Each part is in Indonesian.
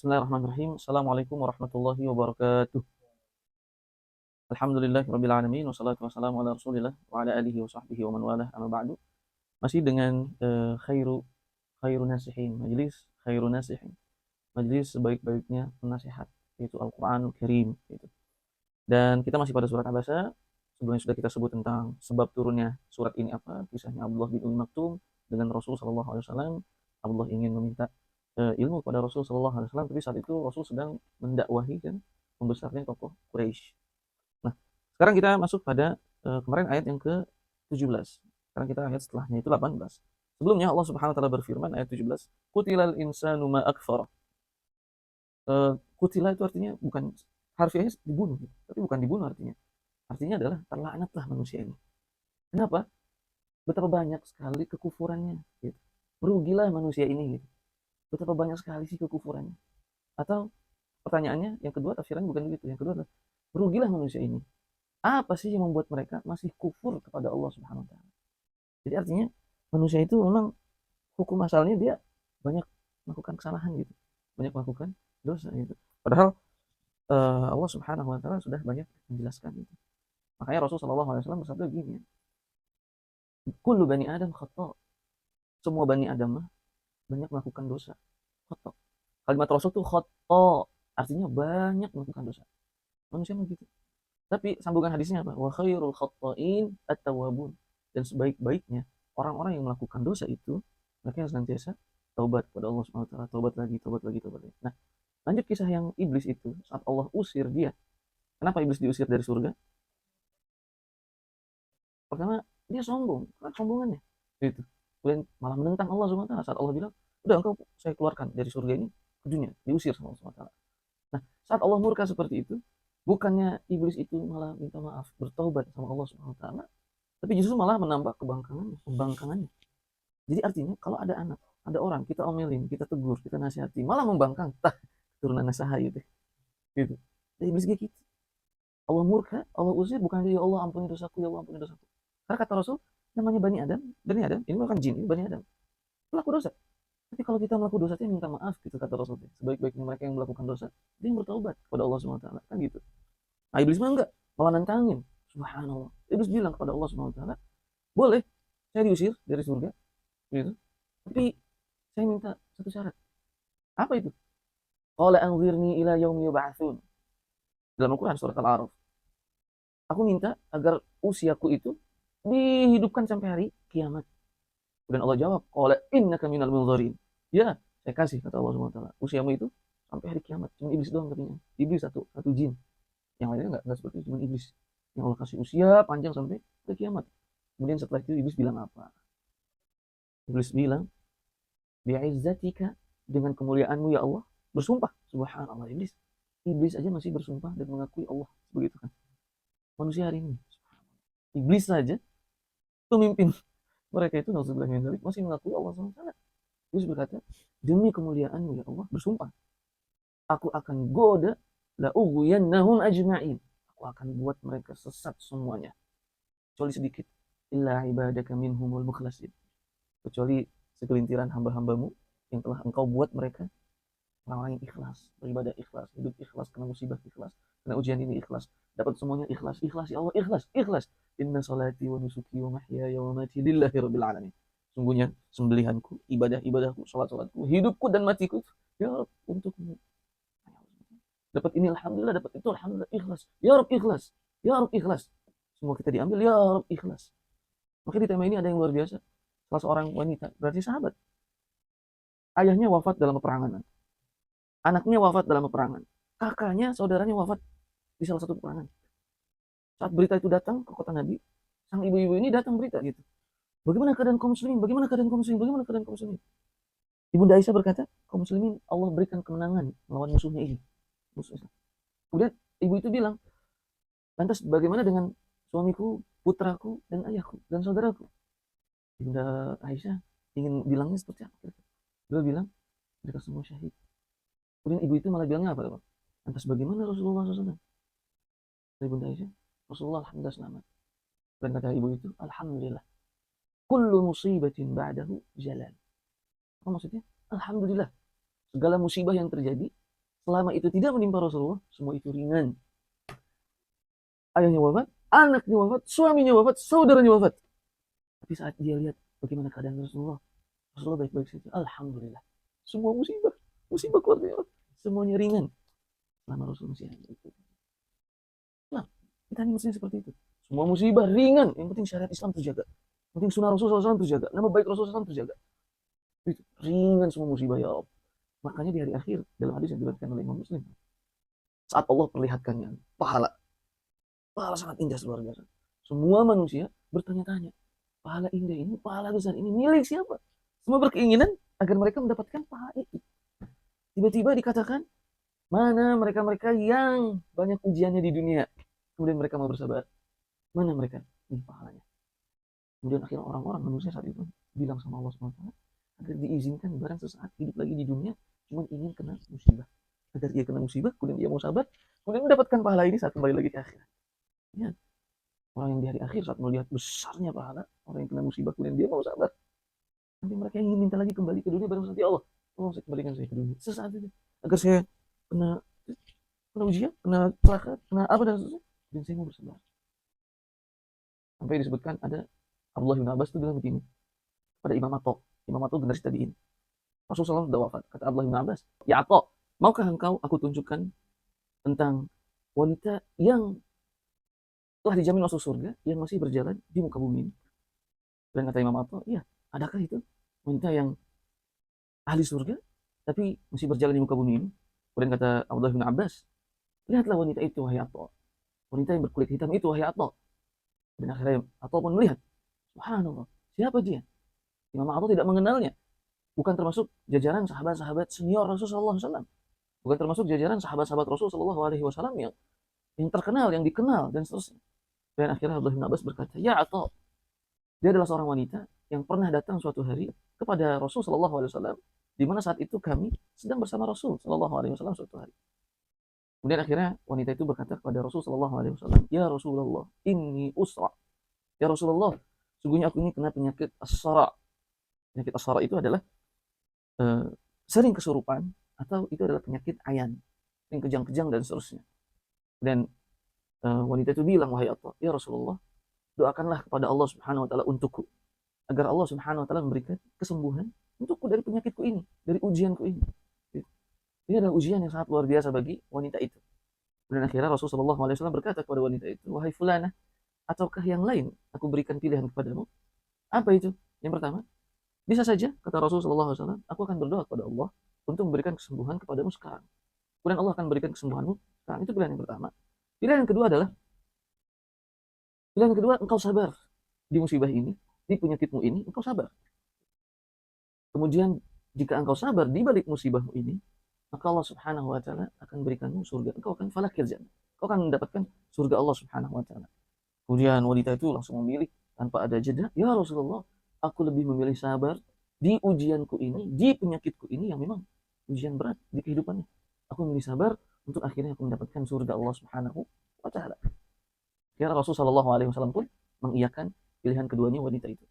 Bismillahirrahmanirrahim. Assalamualaikum warahmatullahi wabarakatuh. Alhamdulillahirabbil alamin wassalatu wassalamu ala Rasulillah wa ala alihi wa sahbihi wa man walah amma ba'du. Masih dengan khairun nasihin, khairun nasihin. Majelis sebaik-baiknya penasihat, yaitu Al-Qur'anul Karim gitu. Dan kita masih pada surat Abasa. Sebelumnya sudah kita sebut tentang sebab turunnya surat ini apa, kisahnya Abdullah bin Umi Maktum dengan Rasul sallallahu alaihi wasallam. Abdullah ingin meminta ilmu kepada Rasul sallallahu alaihi wasallam, tapi saat itu Rasul sedang mendakwahi kan membesarnya tokoh Quraisy. Nah, sekarang kita masuk pada kemarin ayat yang ke-17. Sekarang kita ayat setelahnya itu 18. Sebelumnya Allah Subhanahu wa taala berfirman ayat 17, "Qutilal insanu ma akfara." Kutila itu artinya bukan harfiahnya dibunuh, gitu. Tapi bukan dibunuh artinya. Artinya adalah terlaknatlah manusia ini. Kenapa? Betapa banyak sekali kekufurannya, gitu. Merugilah manusia ini, gitu. Betapa banyak sekali sih kekufurannya. Atau pertanyaannya yang kedua, tafsirannya bukan begitu. Yang kedua adalah merugilah manusia ini. Apa sih yang membuat mereka masih kufur kepada Allah Subhanahu wa taala? Jadi artinya manusia itu memang hukum asalnya dia banyak melakukan kesalahan gitu. Banyak melakukan dosa gitu. Padahal Allah Subhanahu wa taala sudah banyak menjelaskan itu. Makanya Rasul sallallahu alaihi wasallam bersabda gini, "Kullu bani Adam khata." Semua bani Adam mah banyak melakukan dosa. Khata. Kalimat Rasul tuh khata, artinya banyak melakukan dosa. Manusia mah gitu. Tapi sambungan hadisnya apa? Wa khairul khata'in at-tawwabun. Dan sebaik-baiknya orang-orang yang melakukan dosa itu mereka yang senantiasa taubat kepada Allah Subhanahu wa taala, taubat lagi, taubat lagi, taubat lagi. Nah, lanjut kisah yang iblis itu saat Allah usir dia. Kenapa iblis diusir dari surga? Pertama, dia sombong, karena sombongannya. Gitu. Kemudian malah menentang Allah Subhanahu wa taala saat Allah bilang, "Udah engkau saya keluarkan dari surga ini ke dunia." Diusir sama Allah Subhanahu wa taala. Nah, saat Allah murka seperti itu, bukannya iblis itu malah minta maaf, bertaubat sama Allah Subhanahu wa taala, tapi justru malah menambah pembangkangannya. Jadi artinya kalau ada anak, ada orang kita omelin, kita tegur, kita nasihati, malah membangkang, tah turunan nasaha gitu. Gitu. Jadi iblis kayak gitu. Allah murka, Allah usir, bukan ya Allah ampuni dosaku, ya Allah ampuni dosaku. Karena kata Rasul, namanya Bani Adam, ini bukan jin, ini Bani Adam. Pelaku dosa. Tapi kalau kita melakukan dosa, dia minta maaf, gitu kata Rasul. Sebaik-baiknya mereka yang melakukan dosa, dia yang bertaubat kepada Allah Subhanahu wa taala, kan gitu. Nah, iblis mah enggak, malah nantangin. Subhanallah. Iblis bilang kepada Allah Subhanahu wa taala, "Boleh saya diusir dari surga." Gitu. Tapi saya minta satu syarat. Apa itu? Qala anzirni ila yaumi yub'atsun. Dalam Al-Qur'an surat Al-A'raf. Aku minta agar usiaku itu dihidupkan sampai hari kiamat. Dan Allah jawab, "Qala innaka minal munzirin." Ya, saya kasih kata Allah Subhanahu wa taala. Usiamu itu sampai hari kiamat. Cuma iblis doang katanya. Iblis satu jin. Yang lainnya enggak seperti itu, cuma iblis. Yang Allah kasih usia panjang sampai ke kiamat. Kemudian setelah itu iblis bilang apa? Iblis bilang, "Bi'izzatika," dengan kemuliaanmu ya Allah, bersumpah. Subhanallah, iblis. Iblis aja masih bersumpah dan mengakui Allah begitu kan. Manusia hari ini, iblis saja pemimpin mereka itu masih mengakui Allah SWT. Iblis berkata, "Demi kemuliaanmu ya Allah, bersumpah, aku akan goda la ughwiyannahum ajma'in. Aku akan buat mereka sesat semuanya. Kecuali sedikit. Illa ibadaka minhumul mukhlasin." Kecuali segelintiran hamba-hambamu yang telah engkau buat mereka orang-orang yang ikhlas, beribadah ikhlas, hidup ikhlas, kena musibah ikhlas, kena ujian ini ikhlas, dapat semuanya ikhlas, ikhlas ya Allah, ikhlas, ikhlas. Inna salati wa nusuki wa mahyaya wa mati lillahi rabbil alamin. Sungguhnya sembelihanku, ibadah-ibadahku, salat-salatku, hidupku dan matiku ya Rabb untukmu. Dapat ini alhamdulillah, dapat itu alhamdulillah, ikhlas. Ya Rabb ikhlas. Ya Rabb ikhlas. Semua kita diambil ya Rabb ikhlas. Maka di tema ini ada yang luar biasa. Salah seorang wanita, berarti sahabat. Ayahnya wafat dalam peperangan. Anaknya wafat dalam peperangan. Kakaknya, saudaranya wafat di salah satu peperangan. Saat berita itu datang ke kota Nabi, sang ibu-ibu ini datang berita gitu. Bagaimana keadaan kaum muslimin? Bagaimana keadaan kaum muslimin? Bagaimana keadaan kaum muslimin? Ibunda Aisyah berkata, kaum muslimin Allah berikan kemenangan melawan musuhnya ini. Musuh Islam. Kemudian ibu itu bilang, lantas bagaimana dengan suamiku, putraku, dan ayahku, dan saudaraku? Ibunda Aisyah ingin bilangnya seperti apa? Dia bilang, mereka semua syahid. Kemudian ibu itu malah bilangnya apa? Lantas bagaimana Rasulullah SAW? Ibunda Aisyah, Rasulullah alhamdulillah selamat. Dan kata ibu itu, alhamdulillah. Kullu musibatin ba'dahu jalal. Apa maksudnya? Alhamdulillah. Segala musibah yang terjadi selama itu tidak menimpa Rasulullah, semua itu ringan. Ayahnya wafat, anaknya wafat, suaminya wafat, saudaranya wafat. Tapi saat dia lihat bagaimana keadaan Rasulullah, Rasulullah baik-baik saja. Alhamdulillah. Semua musibah, musibah keluarga Allah, semuanya ringan. Selama Rasul masih ada itu. Nah, kita ini mestinya seperti itu. Semua musibah ringan, yang penting syariat Islam terjaga. Yang penting sunnah Rasulullah SAW terjaga. Nama baik Rasulullah SAW terjaga. Itu ringan semua musibah ya Allah. Makanya di hari akhir, dalam hadis yang diriwayatkan oleh Imam Muslim, saat Allah perlihatkannya pahala, pahala sangat indah luar biasa. Semua manusia bertanya-tanya, pahala indah ini, pahala besar ini milik siapa? Semua berkeinginan agar mereka mendapatkan pahala itu. Tiba-tiba dikatakan, mana mereka-mereka yang banyak ujiannya di dunia, kemudian mereka mau bersabar. Mana mereka? Ini pahalanya. Kemudian akhirnya orang-orang manusia saat itu bilang sama Allah SWT agar diizinkan barang sesaat hidup lagi di dunia, cuma ingin kena musibah. Agar dia kena musibah, kemudian dia mau sabar, kemudian mendapatkan pahala ini saat kembali lagi ke akhirat. Ya. Orang yang di hari akhir saat melihat besarnya pahala, orang yang kena musibah, kemudian dia mau sabar. Nanti mereka ingin minta lagi kembali ke dunia, baru nanti Allah, oh saya kembalikan saya ke dunia. Sesaat itu. Agar saya kena ujian, kena celaka, kena apa dan seterusnya. Dan saya mau bersabar. Sampai disebutkan ada Abdullah bin Abbas itu bilang begini pada Imam Atha. Imam Atha generasi tabi'in. Rasulullah SAW sudah wafat. Kata Abdullah bin Abbas, ya Atha, maukah engkau aku tunjukkan tentang wanita yang telah dijamin masuk surga yang masih berjalan di muka bumi ini? Dan kata Imam Atha, iya, adakah itu wanita yang ahli surga tapi masih berjalan di muka bumi ini? Kemudian kata Abdullah bin Abbas, lihatlah wanita itu wahai Atha. Wanita yang berkulit hitam itu wahai Atha. Dan akhirnya Atha pun melihat, subhanallah, siapa dia? Imam Atha tidak mengenalnya. Bukan termasuk jajaran sahabat-sahabat senior Rasulullah SAW. Bukan termasuk jajaran sahabat-sahabat Rasulullah SAW yang terkenal, yang dikenal, dan seterusnya. Dan akhirnya Abdullah bin Abbas berkata, ya Atha, dia adalah seorang wanita yang pernah datang suatu hari kepada Rasulullah SAW, di mana saat itu kami sedang bersama Rasul SAW suatu hari. Kemudian akhirnya wanita itu berkata kepada Rasulullah SAW, ya Rasulullah, inni usra. Ya Rasulullah, sungguhnya aku ini kena penyakit as-sara. Penyakit as-sara itu adalah sering kesurupan, atau itu adalah penyakit ayan, sering kejang-kejang dan seterusnya. Dan wanita itu bilang, wahai Allah, ya Rasulullah, doakanlah kepada Allah Subhanahu wa taala untukku, agar Allah Subhanahu wa taala memberikan kesembuhan untukku dari penyakitku ini, dari ujianku ini. Ini adalah ujian yang sangat luar biasa bagi wanita itu. Dan akhirnya Rasulullah SAW berkata kepada wanita itu, wahai fulana, ataukah yang lain aku berikan pilihan kepadamu? Apa itu? Yang pertama, bisa saja, kata Rasulullah SAW, aku akan berdoa kepada Allah untuk memberikan kesembuhan kepadamu sekarang. Kemudian Allah akan memberikan kesembuhanmu sekarang. Itu pilihan yang pertama. Pilihan yang kedua adalah, engkau sabar di musibah ini, di penyakitmu ini, engkau sabar. Kemudian, jika engkau sabar di balik musibahmu ini, maka Allah Subhanahu wa taala akan berikanmu surga. Engkau akan falakil jannah. Engkau akan mendapatkan surga Allah Subhanahu wa taala. Kemudian wanita itu langsung memilih tanpa ada jeda, ya Rasulullah, aku lebih memilih sabar di ujianku ini, di penyakitku ini yang memang ujian berat di kehidupannya. Aku memilih sabar untuk akhirnya aku mendapatkan surga Allah Subhanahu wa taala. Kira Rasulullah SAW pun mengiyakan pilihan keduanya wanita itu.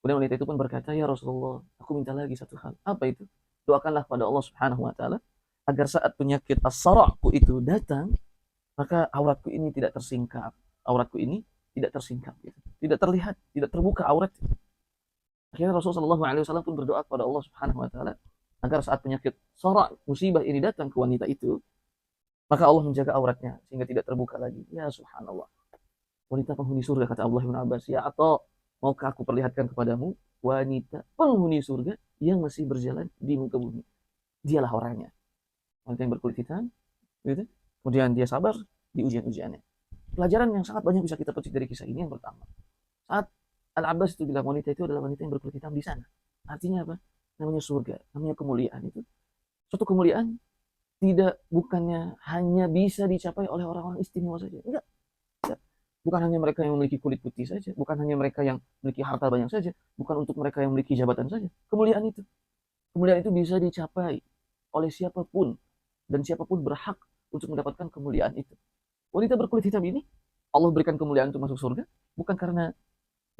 Kemudian wanita itu pun berkata, ya Rasulullah, aku minta lagi satu hal. Apa itu? Doakanlah pada Allah Subhanahu wa taala agar saat penyakit as-sara'ku itu datang, maka auratku ini tidak tersingkap. Auratku ini tidak tersingkap, gitu. Tidak terlihat, tidak terbuka aurat. Akhirnya Rasulullah SAW pun berdoa kepada Allah Subhanahu wa taala agar saat penyakit sara' musibah ini datang ke wanita itu, maka Allah menjaga auratnya sehingga tidak terbuka lagi. Ya subhanallah. Wanita penghuni surga, kata Abdullah bin Abbas, ya atau maukah aku perlihatkan kepadamu wanita penghuni surga yang masih berjalan di muka bumi. Dialah orangnya. Wanita yang berkulit hitam, gitu. Kemudian dia sabar di ujian-ujiannya. Pelajaran yang sangat banyak bisa kita petik dari kisah ini. Yang pertama, saat Al-Abbas itu bilang wanita itu adalah wanita yang berkulit hitam di sana. Artinya apa? Namanya surga, namanya kemuliaan itu. Suatu kemuliaan bukannya hanya bisa dicapai oleh orang-orang istimewa saja. Enggak. Bukan hanya mereka yang memiliki kulit putih saja, bukan hanya mereka yang memiliki harta banyak saja, bukan untuk mereka yang memiliki jabatan saja. Kemuliaan itu bisa dicapai oleh siapapun, dan siapapun berhak untuk mendapatkan kemuliaan itu. Wanita berkulit hitam ini, Allah berikan kemuliaan untuk masuk surga, bukan karena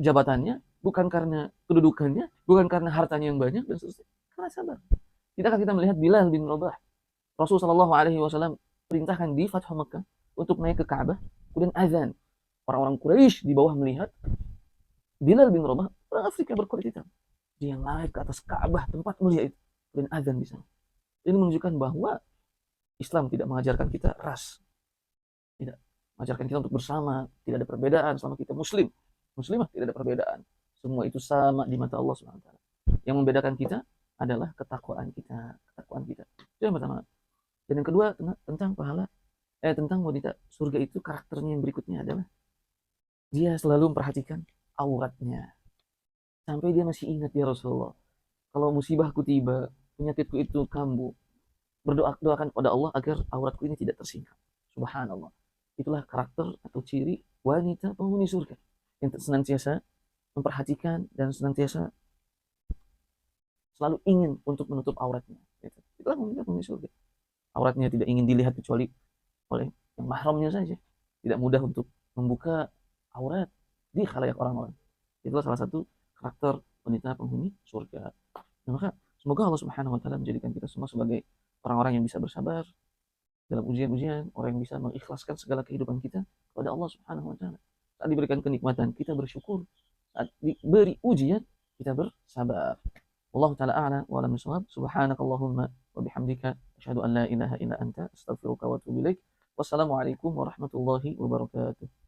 jabatannya, bukan karena kedudukannya, bukan karena hartanya yang banyak, dan seterusnya. Karena sabar. Tidakkah kita melihat Bilal bin Rabah Rasulullah Shallallahu Alaihi Wasallam perintahkan di Fathu Makkah untuk naik ke Ka'bah, kemudian azan. Orang-orang Quraisy di bawah melihat Bilal bin Rabah, orang Afrika berkulit hitam, dia naik ke atas Ka'bah tempat mulia itu dan azan di sana. Ini menunjukkan bahwa Islam tidak mengajarkan kita ras, tidak mengajarkan kita untuk bersama, tidak ada perbedaan selama kita Muslim, Muslimah tidak ada perbedaan. Semua itu sama di mata Allah Subhanahu Wa Taala. Yang membedakan kita adalah ketakwaan kita, ketakwaan kita. Itu yang pertama. Dan yang kedua tentang pahala, tentang wanita surga itu karakternya yang berikutnya adalah dia selalu memperhatikan auratnya. Sampai dia masih ingat ya Rasulullah, kalau musibahku tiba, penyakitku itu kambuh, doakan kepada Allah agar auratku ini tidak tersingkap. Subhanallah. Itulah karakter atau ciri wanita penghuni surga yang senantiasa memperhatikan dan senantiasa selalu ingin untuk menutup auratnya. Itulah wanita penghuni surga. Auratnya tidak ingin dilihat kecuali oleh yang mahramnya saja. Tidak mudah untuk membuka aurat di khalayak orang-orang. Itulah salah satu karakter wanita penghuni surga. Dan maka semoga Allah Subhanahu Wa Taala menjadikan kita semua sebagai orang-orang yang bisa bersabar dalam ujian-ujian, orang yang bisa mengikhlaskan segala kehidupan kita kepada Allah Subhanahu Wa Taala. Saat diberikan kenikmatan kita bersyukur, saat diberi ujian kita bersabar. Allah Taala a'la wa a'lam bishawab. Subhanakallahumma wa bihamdika asyhadu an la ilaha illa anta astaghfiruka wa atubu ilaik. Wassalamualaikum warahmatullahi wabarakatuh.